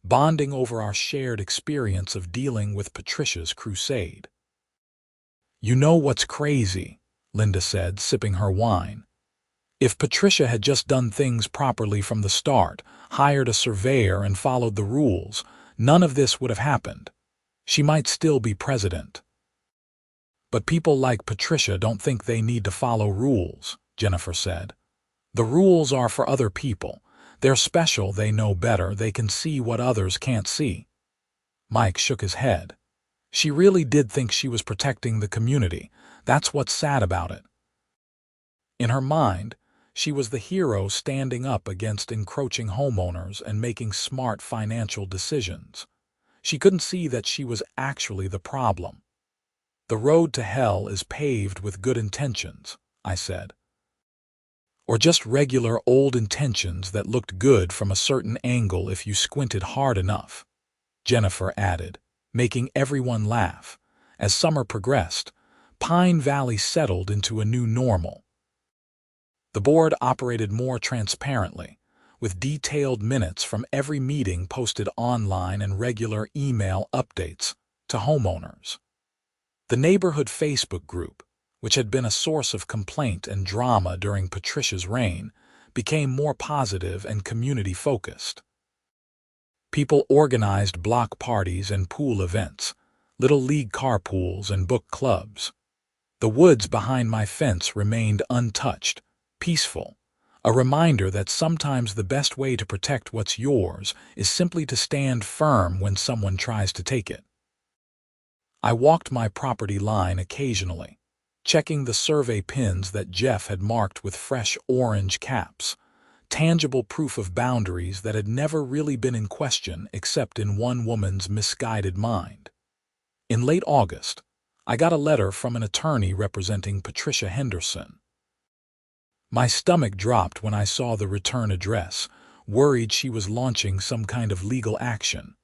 bonding over our shared experience of dealing with Patricia's crusade. "You know what's crazy?" Linda said, sipping her wine. "If Patricia had just done things properly from the start, hired a surveyor and followed the rules, none of this would have happened. She might still be president." "But people like Patricia don't think they need to follow rules," Jennifer said. "The rules are for other people. They're special, they know better, they can see what others can't see." Mike shook his head. "She really did think she was protecting the community. That's what's sad about it." In her mind, she was the hero standing up against encroaching homeowners and making smart financial decisions. She couldn't see that she was actually the problem. "The road to hell is paved with good intentions," I said. "Or just regular old intentions that looked good from a certain angle if you squinted hard enough," Jennifer added, making everyone laugh. As summer progressed, Pine Valley settled into a new normal. The board operated more transparently, with detailed minutes from every meeting posted online and regular email updates to homeowners. The neighborhood Facebook group, which had been a source of complaint and drama during Patricia's reign, became more positive and community-focused. People organized block parties and pool events, little league carpools and book clubs. The woods behind my fence remained untouched, peaceful, a reminder that sometimes the best way to protect what's yours is simply to stand firm when someone tries to take it. I walked my property line occasionally, checking the survey pins that Jeff had marked with fresh orange caps, tangible proof of boundaries that had never really been in question except in one woman's misguided mind. In late August, I got a letter from an attorney representing Patricia Henderson. My stomach dropped when I saw the return address, worried she was launching some kind of legal action.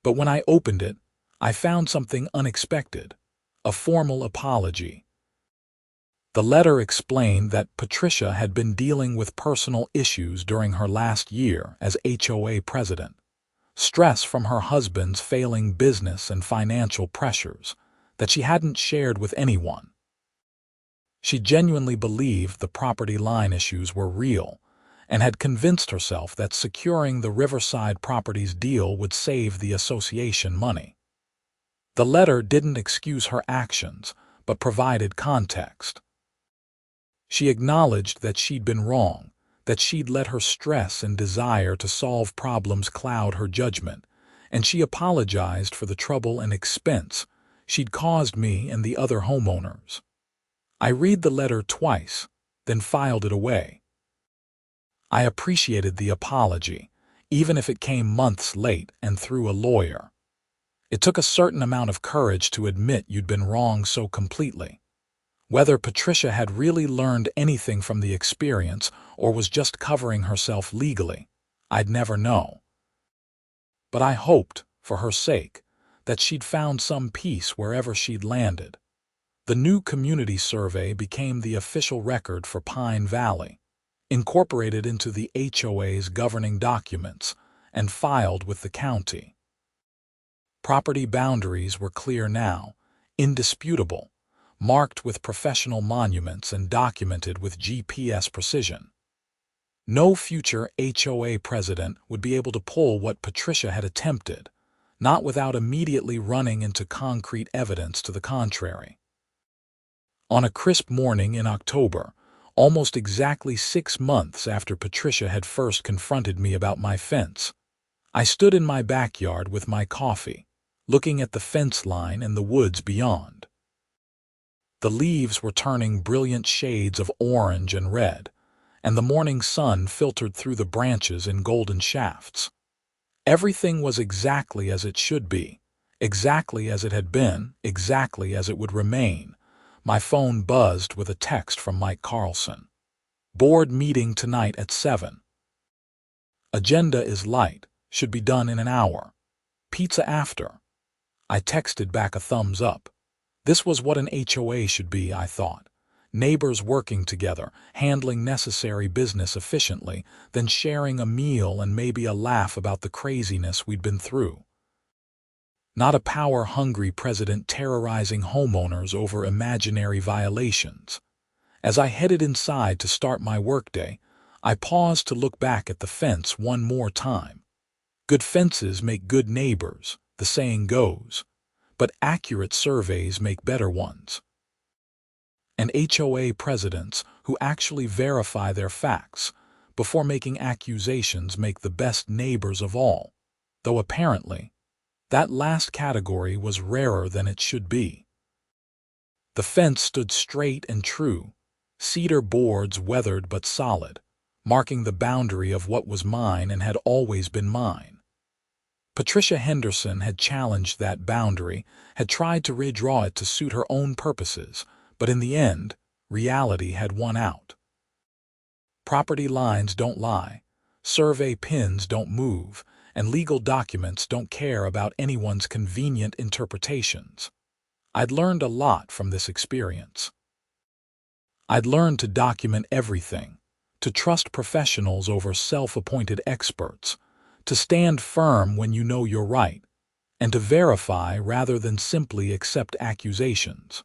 But when I opened it, I found something unexpected, a formal apology. The letter explained that Patricia had been dealing with personal issues during her last year as HOA president, stress from her husband's failing business and financial pressures that she hadn't shared with anyone. She genuinely believed the property line issues were real and had convinced herself that securing the Riverside Properties deal would save the association money. The letter didn't excuse her actions, but provided context. She acknowledged that she'd been wrong, that she'd let her stress and desire to solve problems cloud her judgment, and she apologized for the trouble and expense she'd caused me and the other homeowners. I read the letter twice, then filed it away. I appreciated the apology, even if it came months late and through a lawyer. It took a certain amount of courage to admit you'd been wrong so completely. Whether Patricia had really learned anything from the experience or was just covering herself legally, I'd never know. But I hoped, for her sake, that she'd found some peace wherever she'd landed. The new community survey became the official record for Pine Valley, incorporated into the HOA's governing documents, and filed with the county. Property boundaries were clear now, indisputable, marked with professional monuments and documented with GPS precision. No future HOA president would be able to pull what Patricia had attempted, not without immediately running into concrete evidence to the contrary. On a crisp morning in October, almost exactly 6 months after Patricia had first confronted me about my fence, I stood in my backyard with my coffee, looking at the fence line and the woods beyond. The leaves were turning brilliant shades of orange and red, and the morning sun filtered through the branches in golden shafts. Everything was exactly as it should be, exactly as it had been, exactly as it would remain. My phone buzzed with a text from Mike Carlson. Board meeting tonight at 7. Agenda is light, should be done in an hour. Pizza after. I texted back a thumbs up. This was what an HOA should be, I thought. Neighbors working together, handling necessary business efficiently, then sharing a meal and maybe a laugh about the craziness we'd been through. Not a power-hungry president terrorizing homeowners over imaginary violations. As I headed inside to start my workday, I paused to look back at the fence one more time. Good fences make good neighbors, the saying goes, but accurate surveys make better ones. And HOA presidents who actually verify their facts before making accusations make the best neighbors of all, though apparently, that last category was rarer than it should be. The fence stood straight and true, cedar boards weathered but solid, marking the boundary of what was mine and had always been mine. Patricia Henderson had challenged that boundary, had tried to redraw it to suit her own purposes, but in the end, reality had won out. Property lines don't lie, survey pins don't move, and legal documents don't care about anyone's convenient interpretations. I'd learned a lot from this experience. I'd learned to document everything, to trust professionals over self-appointed experts, to stand firm when you know you're right, and to verify rather than simply accept accusations.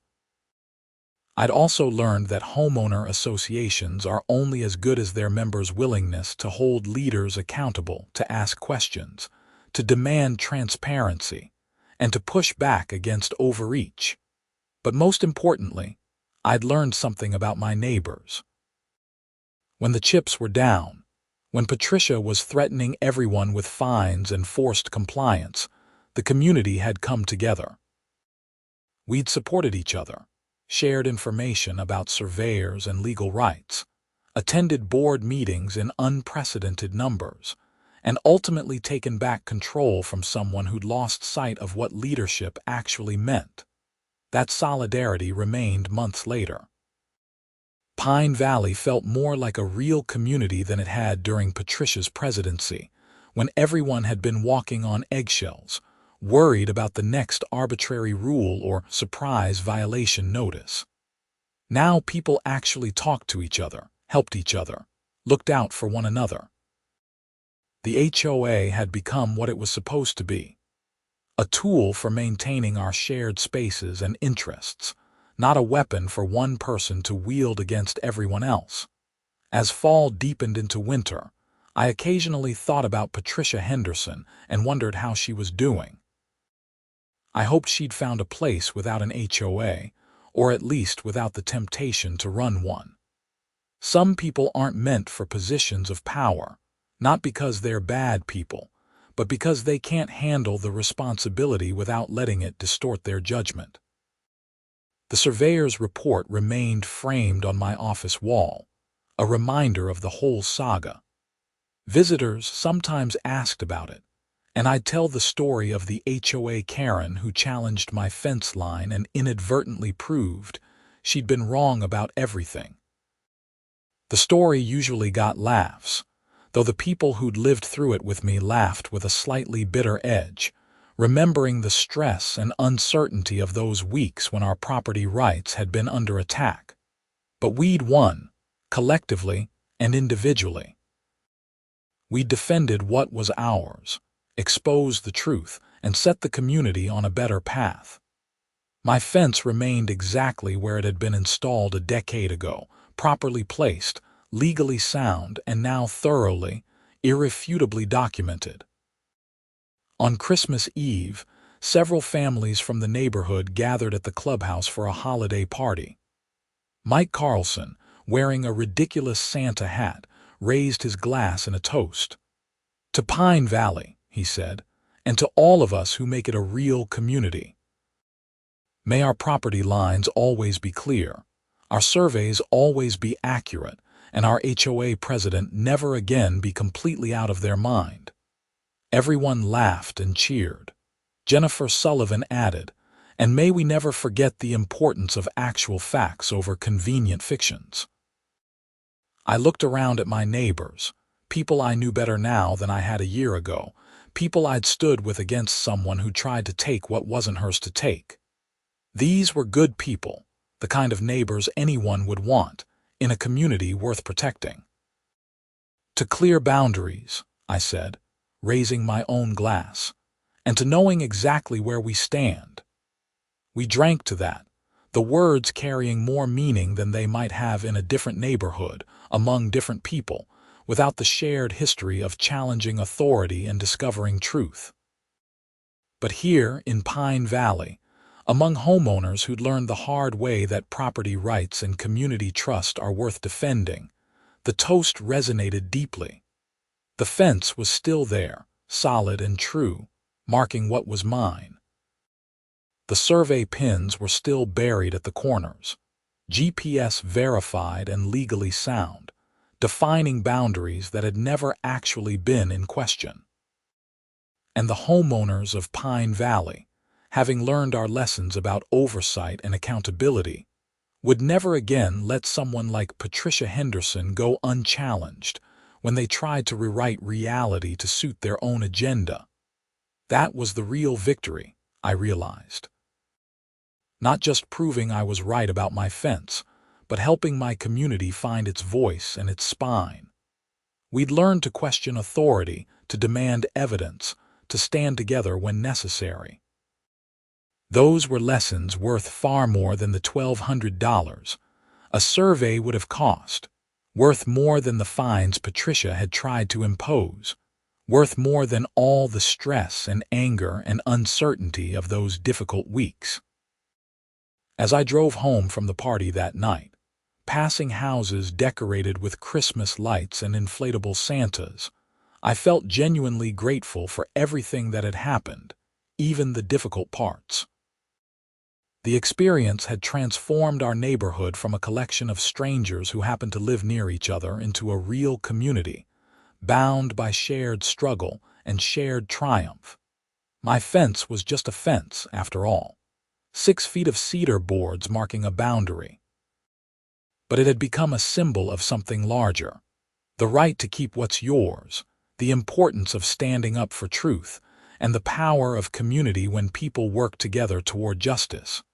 I'd also learned that homeowner associations are only as good as their members' willingness to hold leaders accountable, to ask questions, to demand transparency, and to push back against overreach. But most importantly, I'd learned something about my neighbors. When the chips were down, when Patricia was threatening everyone with fines and forced compliance, the community had come together. We'd supported each other, shared information about surveyors and legal rights, attended board meetings in unprecedented numbers, and ultimately taken back control from someone who'd lost sight of what leadership actually meant. That solidarity remained months later. Pine Valley felt more like a real community than it had during Patricia's presidency, when everyone had been walking on eggshells, worried about the next arbitrary rule or surprise violation notice. Now people actually talked to each other, helped each other, looked out for one another. The HOA had become what it was supposed to be, a tool for maintaining our shared spaces and interests, not a weapon for one person to wield against everyone else. As fall deepened into winter, I occasionally thought about Patricia Henderson and wondered how she was doing. I hoped she'd found a place without an HOA, or at least without the temptation to run one. Some people aren't meant for positions of power, not because they're bad people, but because they can't handle the responsibility without letting it distort their judgment. The surveyor's report remained framed on my office wall, a reminder of the whole saga. Visitors sometimes asked about it, and I'd tell the story of the HOA Karren who challenged my fence line and inadvertently proved she'd been wrong about everything. The story usually got laughs, though the people who'd lived through it with me laughed with a slightly bitter edge, remembering the stress and uncertainty of those weeks when our property rights had been under attack. But we'd won, collectively and individually. We defended what was ours, exposed the truth, and set the community on a better path. My fence remained exactly where it had been installed a decade ago, properly placed, legally sound, and now thoroughly, irrefutably documented. On Christmas Eve, several families from the neighborhood gathered at the clubhouse for a holiday party. Mike Carlson, wearing a ridiculous Santa hat, raised his glass in a toast. "To Pine Valley," he said, "and to all of us who make it a real community. May our property lines always be clear, our surveys always be accurate, and our HOA president never again be completely out of their mind." Everyone laughed and cheered. Jennifer Sullivan added, "And may we never forget the importance of actual facts over convenient fictions." I looked around at my neighbors, people I knew better now than I had a year ago, people I'd stood with against someone who tried to take what wasn't hers to take. These were good people, the kind of neighbors anyone would want, in a community worth protecting. "To clear boundaries," I said, raising my own glass, "and to knowing exactly where we stand." We drank to that, the words carrying more meaning than they might have in a different neighborhood, among different people, without the shared history of challenging authority and discovering truth. But here, in Pine Valley, among homeowners who'd learned the hard way that property rights and community trust are worth defending, the toast resonated deeply. The fence was still there, solid and true, marking what was mine. The survey pins were still buried at the corners, GPS verified and legally sound, defining boundaries that had never actually been in question. And the homeowners of Pine Valley, having learned our lessons about oversight and accountability, would never again let someone like Patricia Henderson go unchallenged when they tried to rewrite reality to suit their own agenda. That was the real victory, I realized. Not just proving I was right about my fence, but helping my community find its voice and its spine. We'd learned to question authority, to demand evidence, to stand together when necessary. Those were lessons worth far more than the $1,200 a survey would have cost, worth more than the fines Patricia had tried to impose, worth more than all the stress and anger and uncertainty of those difficult weeks. As I drove home from the party that night, passing houses decorated with Christmas lights and inflatable Santas, I felt genuinely grateful for everything that had happened, even the difficult parts. The experience had transformed our neighborhood from a collection of strangers who happened to live near each other into a real community, bound by shared struggle and shared triumph. My fence was just a fence, after all, 6 feet of cedar boards marking a boundary. But it had become a symbol of something larger, the right to keep what's yours, the importance of standing up for truth, and the power of community when people work together toward justice.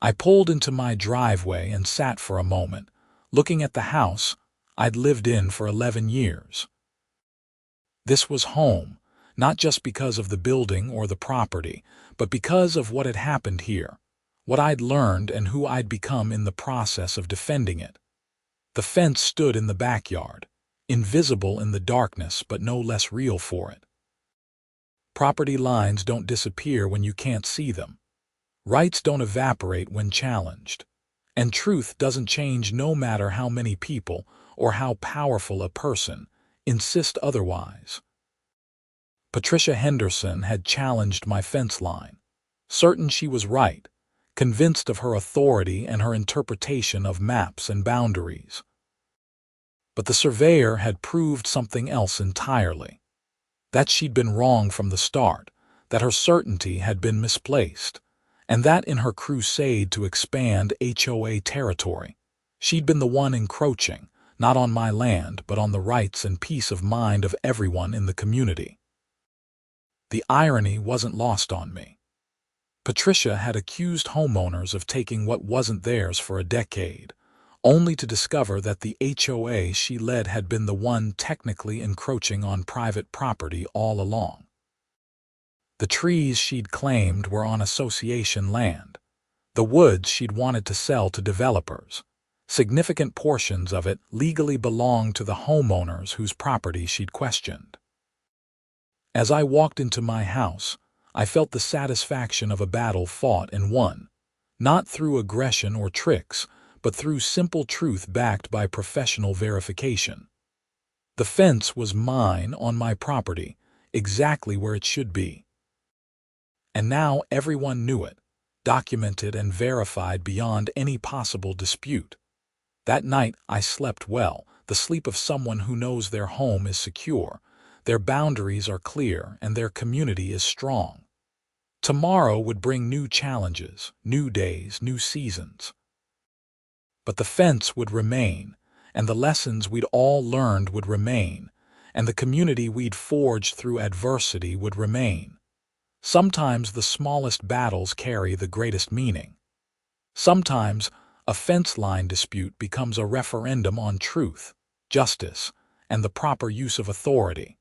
I pulled into my driveway and sat for a moment, looking at the house I'd lived in for 11 years. This was home, not just because of the building or the property, but because of what had happened here, what I'd learned and who I'd become in the process of defending it. The fence stood in the backyard, invisible in the darkness but no less real for it. Property lines don't disappear when you can't see them. Rights don't evaporate when challenged. And truth doesn't change no matter how many people or how powerful a person insist otherwise. Patricia Henderson had challenged my fence line, certain she was right, convinced of her authority and her interpretation of maps and boundaries. But the surveyor had proved something else entirely, that she'd been wrong from the start, that her certainty had been misplaced, and that in her crusade to expand HOA territory, she'd been the one encroaching, not on my land but on the rights and peace of mind of everyone in the community. The irony wasn't lost on me. Patricia had accused homeowners of taking what wasn't theirs for a decade, only to discover that the HOA she led had been the one technically encroaching on private property all along. The trees she'd claimed were on association land, the woods she'd wanted to sell to developers, Significant portions of it legally belonged to the homeowners whose property she'd questioned. As I walked into my house, I felt the satisfaction of a battle fought and won, not through aggression or tricks, but through simple truth backed by professional verification. The fence was mine on my property, exactly where it should be. And now everyone knew it, documented and verified beyond any possible dispute. That night I slept well, the sleep of someone who knows their home is secure, their boundaries are clear, and their community is strong. Tomorrow would bring new challenges, new days, new seasons. But the fence would remain, and the lessons we'd all learned would remain, and the community we'd forged through adversity would remain. Sometimes the smallest battles carry the greatest meaning. Sometimes a fence line dispute becomes a referendum on truth, justice, and the proper use of authority.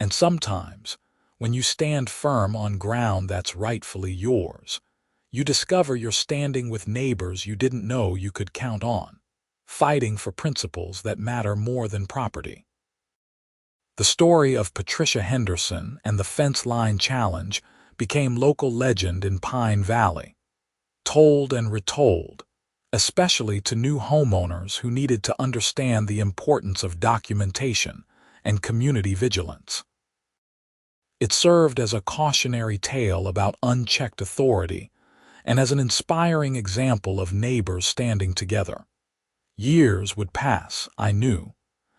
And sometimes, when you stand firm on ground that's rightfully yours, you discover you're standing with neighbors you didn't know you could count on, fighting for principles that matter more than property. The story of Patricia Henderson and the fence line challenge became local legend in Pine Valley, told and retold, especially to new homeowners who needed to understand the importance of documentation and community vigilance. It served as a cautionary tale about unchecked authority and as an inspiring example of neighbors standing together. Years would pass, I knew,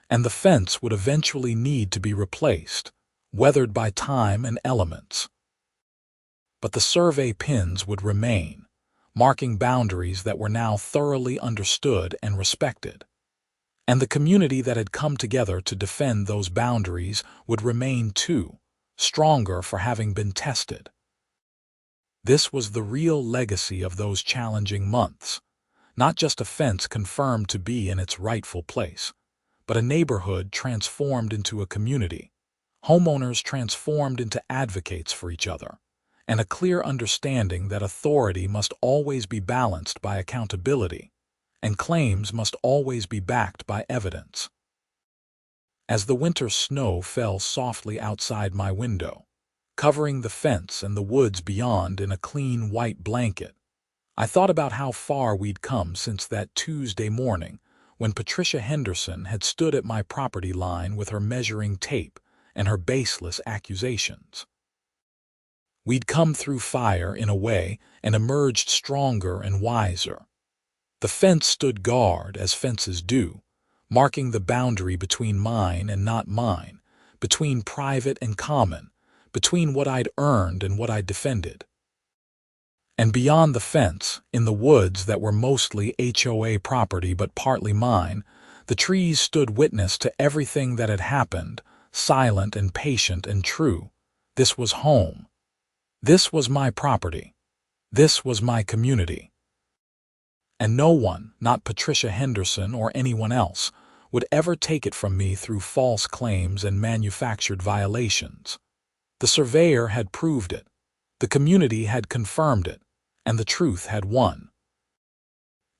and the fence would eventually need to be replaced, weathered by time and elements. But the survey pins would remain, marking boundaries that were now thoroughly understood and respected. And the community that had come together to defend those boundaries would remain too, stronger for having been tested. This was the real legacy of those challenging months, not just a fence confirmed to be in its rightful place, but a neighborhood transformed into a community, homeowners transformed into advocates for each other, and a clear understanding that authority must always be balanced by accountability, and claims must always be backed by evidence. As the winter snow fell softly outside my window, covering the fence and the woods beyond in a clean white blanket, I thought about how far we'd come since that Tuesday morning when Patricia Henderson had stood at my property line with her measuring tape and her baseless accusations. We'd come through fire in a way and emerged stronger and wiser. The fence stood guard, as fences do, marking the boundary between mine and not mine, between private and common, between what I'd earned and what I'd defended. And beyond the fence, in the woods that were mostly HOA property but partly mine, the trees stood witness to everything that had happened, silent and patient and true. This was home. This was my property. This was my community. And no one, not Patricia Henderson or anyone else, would ever take it from me through false claims and manufactured violations. The surveyor had proved it, the community had confirmed it, and the truth had won.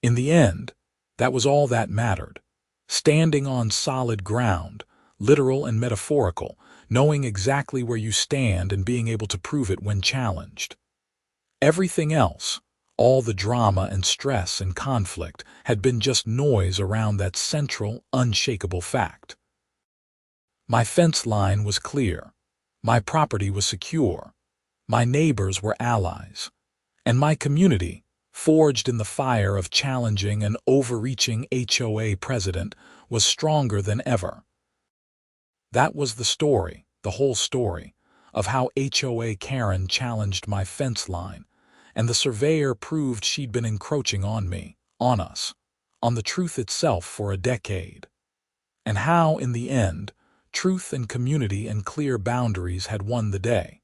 In the end, that was all that mattered. Standing on solid ground, literal and metaphorical, knowing exactly where you stand and being able to prove it when challenged. Everything else, all the drama and stress and conflict, had been just noise around that central, unshakable fact. My fence line was clear. My property was secure. My neighbors were allies. And my community, forged in the fire of challenging an overreaching HOA president, was stronger than ever. That was the story, the whole story, of how HOA Karren challenged my fence line, and the surveyor proved she'd been encroaching on me, on us, on the truth itself for a decade. And how, in the end, truth and community and clear boundaries had won the day.